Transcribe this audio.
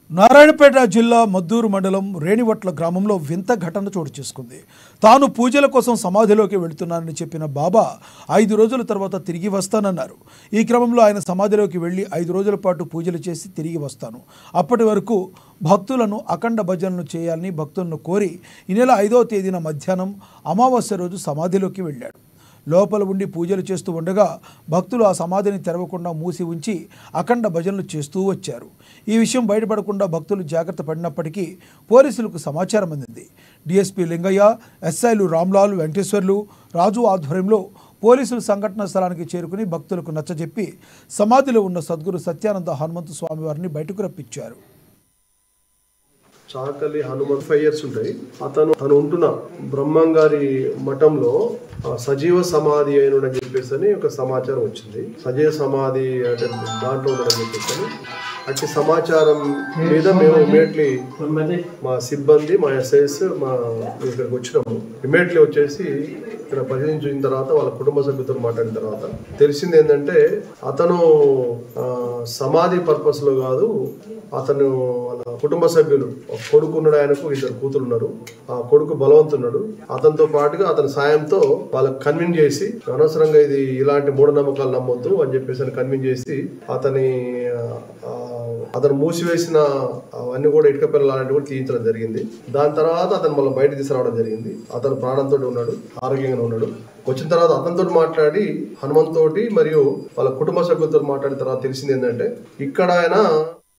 నారాయణపేట జిల్లా మద్దూరు మండలం రేణివట్ల గ్రామంలో వింత ఘటన చోటు చేసుకుంది. తాను పూజల కోసం సమాధిలోకి వెళుతున్నానని చెప్పిన బాబా 5 రోజుల తర్వాత తిరిగి వస్తానన్నారు. ఈ క్రమంలో ఆయన సమాధిలోకి వెళ్లి 5 రోజుల పాటు పూజలు చేసి తిరిగి వస్తాను, అప్పటి వరకు భక్తులను అఖండ భజనలు చేయాలని భక్తులను కోరి ఈ నెల 5వ తేదీన మధ్యాహ్నం అమావాస్య రోజు సమాధిలోకి వెళ్ళాడు. లోపల ఉండి పూజలు చేస్తూ ఉండగా భక్తులు ఆ సమాధిని తెరవకుండా మూసి ఉంచి అఖండ భజనలు చేస్తూ వచ్చారు. ఈ విషయం బయటపడకుండా భక్తులు జాగ్రత్త పడినప్పటికీ పోలీసులకు సమాచారం అందింది. డీఎస్పీ లింగయ్య, ఎస్ఐలు రామ్లాల్, వెంకటేశ్వర్లు, రాజు ఆధ్వర్యంలో పోలీసులు సంఘటనా స్థలానికి చేరుకుని భక్తులకు నచ్చజెప్పి సమాధిలో ఉన్న సద్గురు సత్యానంద హనుమంతు స్వామి వారిని బయటకు రప్పించారు. చాకలి హనుమంత్ 5 years ఉంటాయి. తను ఉంటున్న బ్రహ్మంగారి మఠంలో సజీవ సమాధి అయినని చెప్పేసి ఒక సమాచారం వచ్చింది. సజీవ సమాధి అంటే దాంట్లో ఉండని చెప్పేసి అట్టి సమాచారం మీద మేము ఇమీడియట్లీ మా సిబ్బంది, మా ఎస్ఐస్ ఇక్కడికి వచ్చినాము. ఇమీడియట్లీ వచ్చేసి ఇక్కడ పరిశీలించిన తర్వాత వాళ్ళ కుటుంబ సభ్యులతో మాట్లాడిన తర్వాత తెలిసింది ఏంటంటే అతను సమాధి పర్పస్ లో కాదు, అతను వాళ్ళ కుటుంబ సభ్యులు, కొడుకు ఉన్నాడు, ఆయనకు 2 కూతురు ఉన్నారు. ఆ కొడుకు బలవంతున్నాడు. అతనితో పాటుగా అతని సాయంతో వాళ్ళకి కన్విన్స్ చేసి అనవసరంగా ఇది ఇలాంటి మూఢనమ్మకాలు నమ్మొద్దు అని చెప్పేసి కన్విన్స్ చేసి అతను మూసివేసిన అవన్నీ కూడా ఇటుక పిల్లలు అలాంటివి కూడా తీయించడం జరిగింది. దాని తర్వాత అతను మళ్ళీ బయట తీసుకురావడం జరిగింది. అతను ప్రాణంతో ఉన్నాడు, ఆరోగ్యంగా ఉన్నాడు. వచ్చిన తర్వాత అతనితో మాట్లాడి హనుమంత్ తోటి మరియు వాళ్ళ కుటుంబ సభ్యులతో మాట్లాడిన తర్వాత తెలిసింది ఏంటంటే ఇక్కడ ఆయన